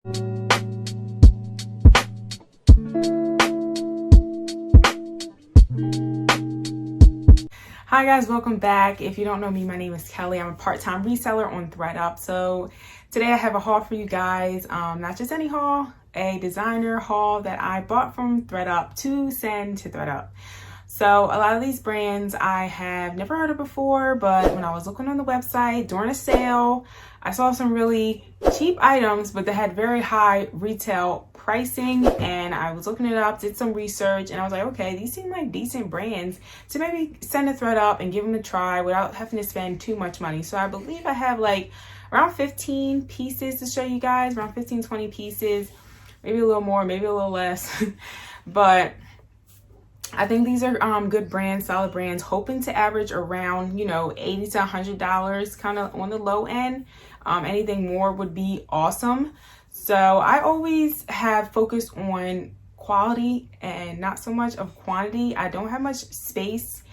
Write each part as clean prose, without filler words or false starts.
Hi guys, welcome back. If you don't know me, my name is Kelly. I'm a part-time reseller on ThredUp. So today I have a haul for you guys. Not just any haul, a designer haul that I bought from ThredUp to send to ThredUp. So a lot of these brands I have never heard of before, but when I was looking on the website during a sale, I saw some really cheap items, but they had very high retail pricing, and I was looking it up, did some research, and I was like, okay, these seem like decent brands to maybe send a ThredUp and give them a try without having to spend too much money. So I believe I have like around 15 pieces to show you guys, around 15, 20 pieces, maybe a little more, maybe a little less, but I think these are good brands, solid brands, hoping to average around, $80 to $100, kind of on the low end. Anything more would be awesome. So I always have focused on quality and not so much of quantity. I don't have much space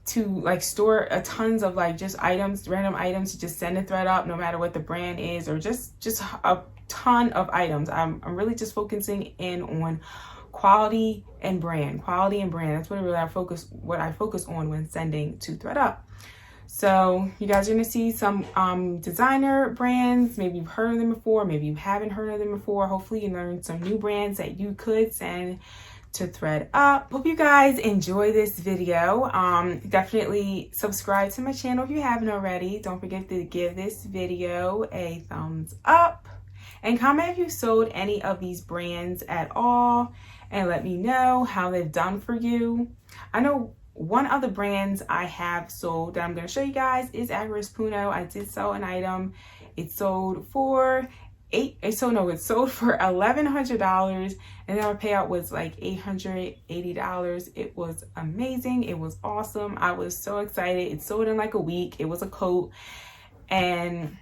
to like store a tons of like just items, random items to just send a ThredUp, no matter what the brand is, or just a ton of items. I'm really just focusing in on quality and brand. That's what I focus on when sending to ThredUp. So you guys are gonna see some designer brands. Maybe you've heard of them before, maybe you haven't heard of them before. Hopefully you learned some new brands that you could send to ThredUp. Hope you guys enjoy this video. Definitely subscribe to my channel if you haven't already. Don't forget to give this video a thumbs up and comment if you sold any of these brands at all, and let me know how they've done for you. I know one of the brands I have sold that I'm going to show you guys is Agris Puno. I did sell an item. It sold for $1,100, and then our payout was like $880. It was amazing. It was awesome. I was so excited. It sold in like a week. It was a coat, and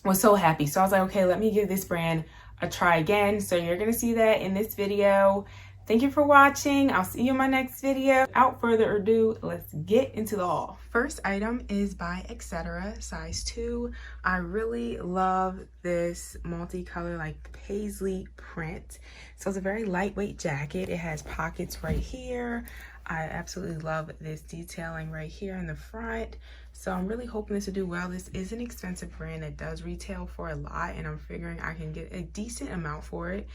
was so happy. So I was like, okay, let me give this brand a try again. So you're gonna see that in this video. Thank you for watching. I'll see you in my next video. Without further ado, let's get into the haul. First item is by Etc. size 2. I really love this multicolor like paisley print. So it's a very lightweight jacket. It has pockets right here. I absolutely love this detailing right here in the front. So I'm really hoping this will do well. This is an expensive brand that does retail for a lot, and I'm figuring I can get a decent amount for it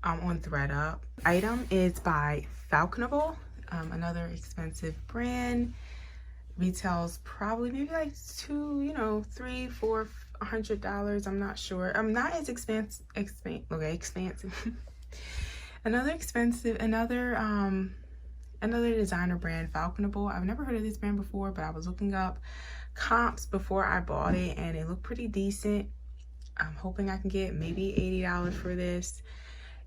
on ThredUp. Item is by Falconable, another expensive brand. Retails probably maybe like $300, $400. I'm not sure. I'm not as expensive. Another designer brand, Falconable. I've never heard of this brand before, but I was looking up comps before I bought it, and it looked pretty decent. I'm hoping I can get maybe $80 for this.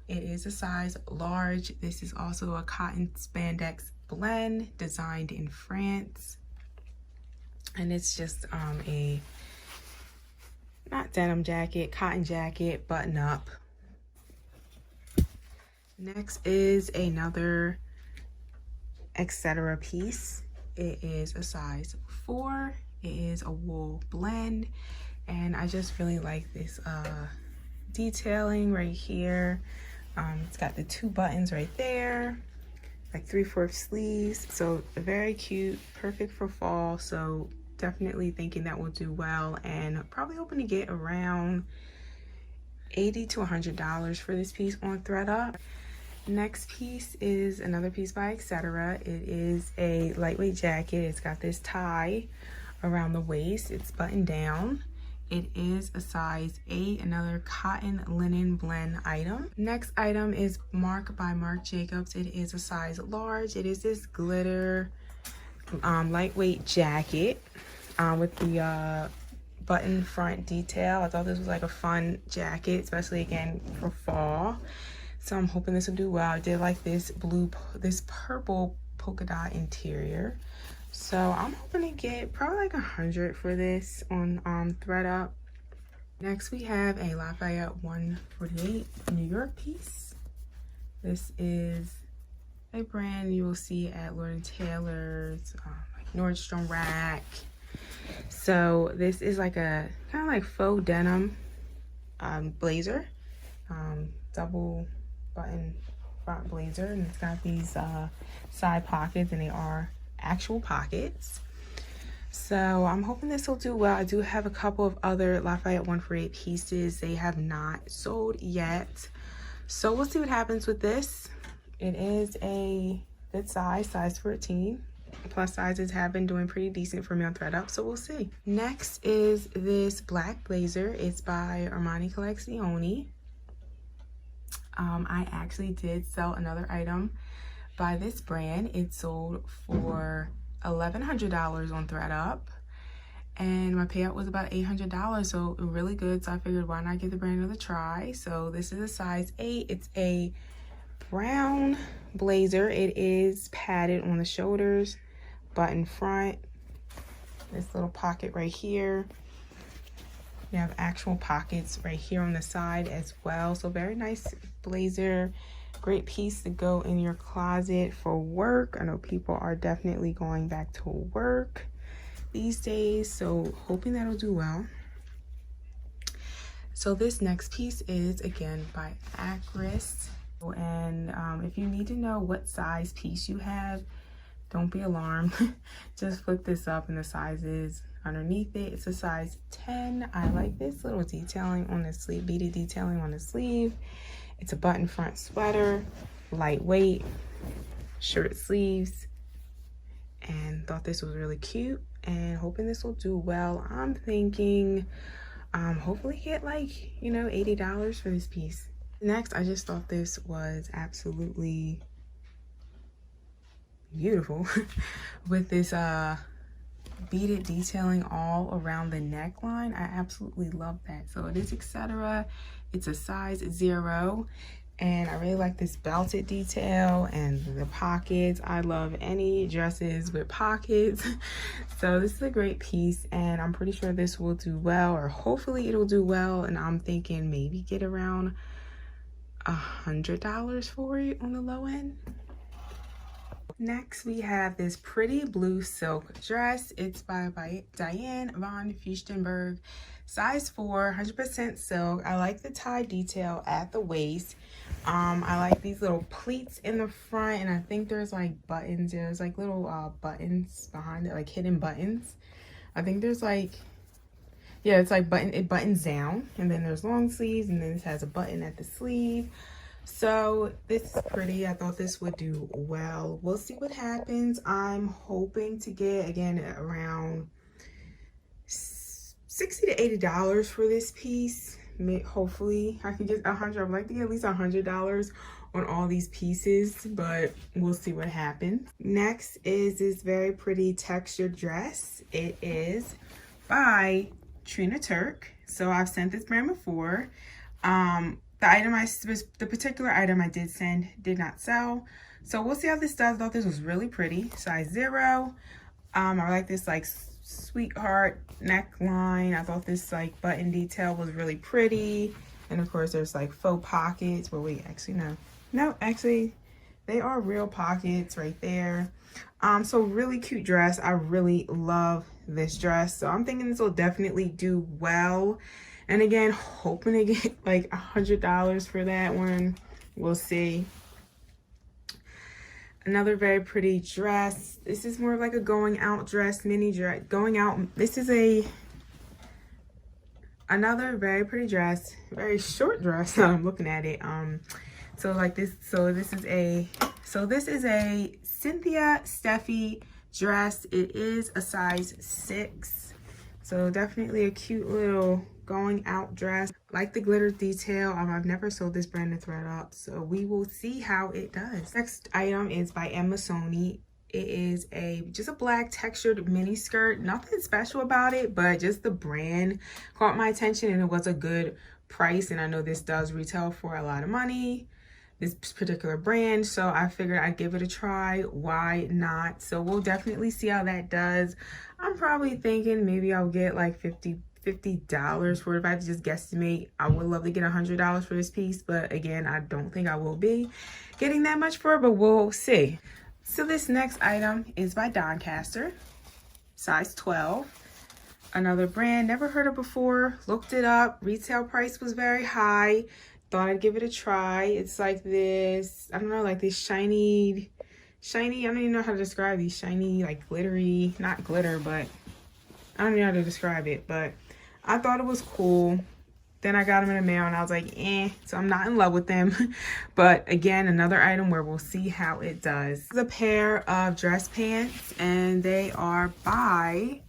It is a size large. This is also a cotton spandex blend designed in France. And it's just a, not denim jacket, cotton jacket, button up. Next is another Etc. piece. It is a size 4. It is a wool blend, and I just really like this detailing right here. It's got the 2 buttons right there, like 3/4 sleeves, so very cute, perfect for fall. So definitely thinking that will do well, and probably hoping to get around $80 to $100 for this piece on ThredUp. Next piece is another piece by Etc. It is a lightweight jacket. It's got this tie around the waist. It's buttoned down. It is a size 8, another cotton linen blend item. Next item is Marc by Marc Jacobs. It is a size large. It is this glitter lightweight jacket with the button front detail. I thought this was like a fun jacket, especially again for fall. So I'm hoping this will do well. I did like this purple polka dot interior. So I'm hoping to get probably like 100 for this on ThredUp. Next we have a Lafayette 148 New York piece. This is a brand you will see at Lord & Taylor's, like Nordstrom Rack. So this is like a kind of like faux denim blazer. double button front blazer, and it's got these side pockets, and they are actual pockets. So I'm hoping this will do well. I do have a couple of other Lafayette 148 pieces. They have not sold yet. So we'll see what happens with this. It is a good size 14. Plus sizes have been doing pretty decent for me on ThredUp, so we'll see. Next is this black blazer. It's by Armani Collezioni. I actually did sell another item by this brand. It sold for $1,100 on ThredUp, and my payout was about $800, so really good. So I figured, why not give the brand another try? So this is a size 8. It's a brown blazer. It is padded on the shoulders, button front, this little pocket right here. You have actual pockets right here on the side as well. So very nice blazer, great piece to go in your closet for work. I know people are definitely going back to work these days, so hoping that'll do well. So this next piece is again by Acris, and if you need to know what size piece you have, don't be alarmed. Just flip this up and the sizes underneath it. It's a size 10. I like this little detailing on the sleeve, beaded detailing on the sleeve. It's a button front sweater, lightweight, shirt sleeves, and thought this was really cute, and hoping this will do well. I'm thinking hopefully get like, you know, $80 for this piece. Next, I just thought this was absolutely beautiful with this beaded detailing all around the neckline. I absolutely love that. So it is etc. It's a size 0, and I really like this belted detail and the pockets. I love any dresses with pockets. So this is a great piece, and I'm pretty sure this will do well, or hopefully it'll do well, and I'm thinking maybe get around $100 for it on the low end. Next, we have this pretty blue silk dress. It's by Diane von Furstenberg, size 4, 100% silk. I like the tie detail at the waist. I like these little pleats in the front, and I think there's like buttons. There's like little buttons behind it, like hidden buttons. I think there's like, yeah, it's like it buttons down, and then there's long sleeves, and then this has a button at the sleeve. So this is pretty. I thought this would do well. We'll see what happens. I'm hoping to get, again, around $60 to $80 for this piece. Hopefully I can get $100. I'd like to get at least $100 on all these pieces, but we'll see what happens. Next is this very pretty textured dress. It is by Trina Turk. So I've sent this brand before. The particular item I did send did not sell. So we'll see how this does. I thought this was really pretty. Size 0. I like this like sweetheart neckline. I thought this like button detail was really pretty. And of course there's like faux pockets. Well, wait, actually no. No, actually they are real pockets right there. So really cute dress. I really love this dress. So I'm thinking this will definitely do well. And again, hoping to get like $100 for that one. We'll see. Another very pretty dress. This is more like a going out dress, mini dress. Going out. This is another very pretty dress, very short dress. I'm looking at it. So like this. So this is a Cynthia Steffi dress. It is a size 6. So definitely a cute little going out dress. Like the glitter detail. I've never sold this brand in ThredUp, so we will see how it does. Next item is by Emma Sony. It is just a black textured mini skirt. Nothing special about it, but just the brand caught my attention, and it was a good price. And I know this does retail for a lot of money, this particular brand, so I figured I'd give it a try. Why not? So we'll definitely see how that does. I'm probably thinking maybe I'll get like $50 for it. If I had to just guesstimate, I would love to get $100 for this piece, but again, I don't think I will be getting that much for it, but we'll see. So this next item is by Doncaster, size 12. Another brand, never heard of before, looked it up. Retail price was very high. thought I'd give it a try. It's like this, I don't know, like this shiny, I don't even know how to describe these shiny, like glittery, not glitter, but I don't even know how to describe it, but I thought it was cool. Then I got them in the mail and I was like, so I'm not in love with them. But again, another item where we'll see how it does. This is a pair of dress pants and they are by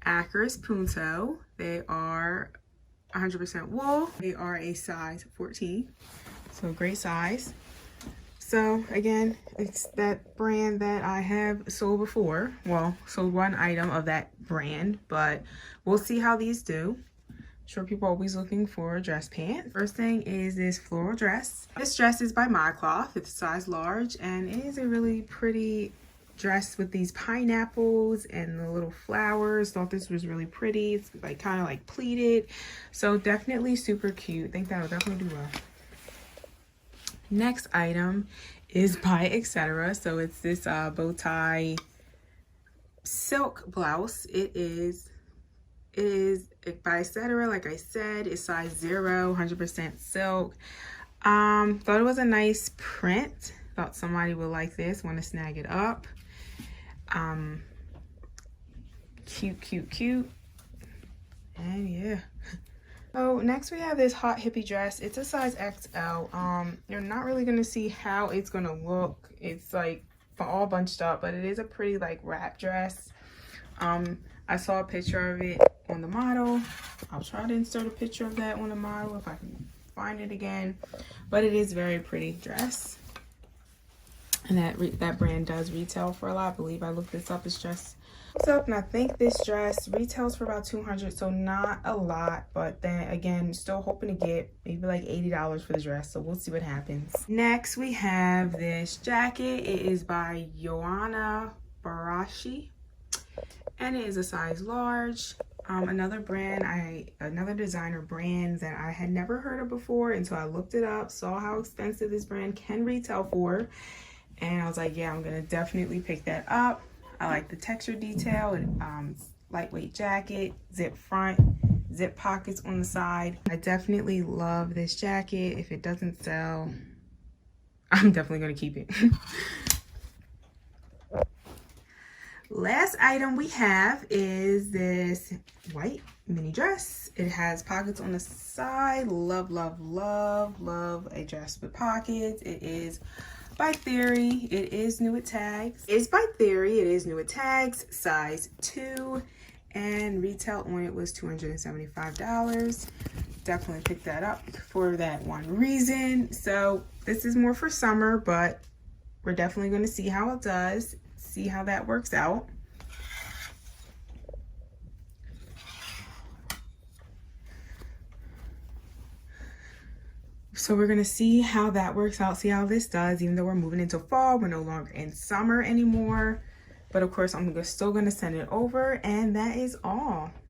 Acris Punto. They are 100% wool. They are a size 14, so great size. So again, it's that brand that I have sold before. Well, sold one item of that brand, but we'll see how these do. I'm sure people are always looking for dress pants. First thing is this floral dress. This dress is by My Cloth. It's size large and it is a really pretty dress with these pineapples and the little flowers. Thought this was really pretty. It's like kind of like pleated, so definitely super cute. I think that'll definitely do well. Next item is by Etc. So it's this bow tie silk blouse. It is by Etc. Like I said, it's size 0, 100% silk. Thought it was a nice print. Thought somebody would like this, want to snag it up. Cute. And yeah. So next we have this hot hippie dress. It's a size XL. You're not really gonna see how it's gonna look. It's like all bunched up, but it is a pretty like wrap dress. I saw a picture of it on the model. I'll try to insert a picture of that on the model if I can find it again. But it is very pretty dress. And that brand does retail for a lot. I believe I looked this up. It's just up, and I think this dress retails for about $200, so not a lot, but then again, still hoping to get maybe like $80 for the dress, so we'll see what happens. Next we have this jacket. It is by Joanna Barashi and it is a size large. Another designer brand that I had never heard of before, and so I looked it up, saw how expensive this brand can retail for, and I was like, yeah, I'm gonna definitely pick that up. I like the texture detail and lightweight jacket, zip front, zip pockets on the side. I definitely love this jacket. If it doesn't sell, I'm definitely gonna keep it. Last item we have is this white mini dress. It has pockets on the side. Love a dress with pockets. It is by Theory. It is new at tags. It's by Theory. It is new at tags, size 2, and retail on it was $275. Definitely picked that up for that one reason. So this is more for summer, but we're definitely going to see how it does, see how that works out. So we're gonna see how that works out, see how this does, even though we're moving into fall, we're no longer in summer anymore. But of course, I'm still gonna send it over, and that is all.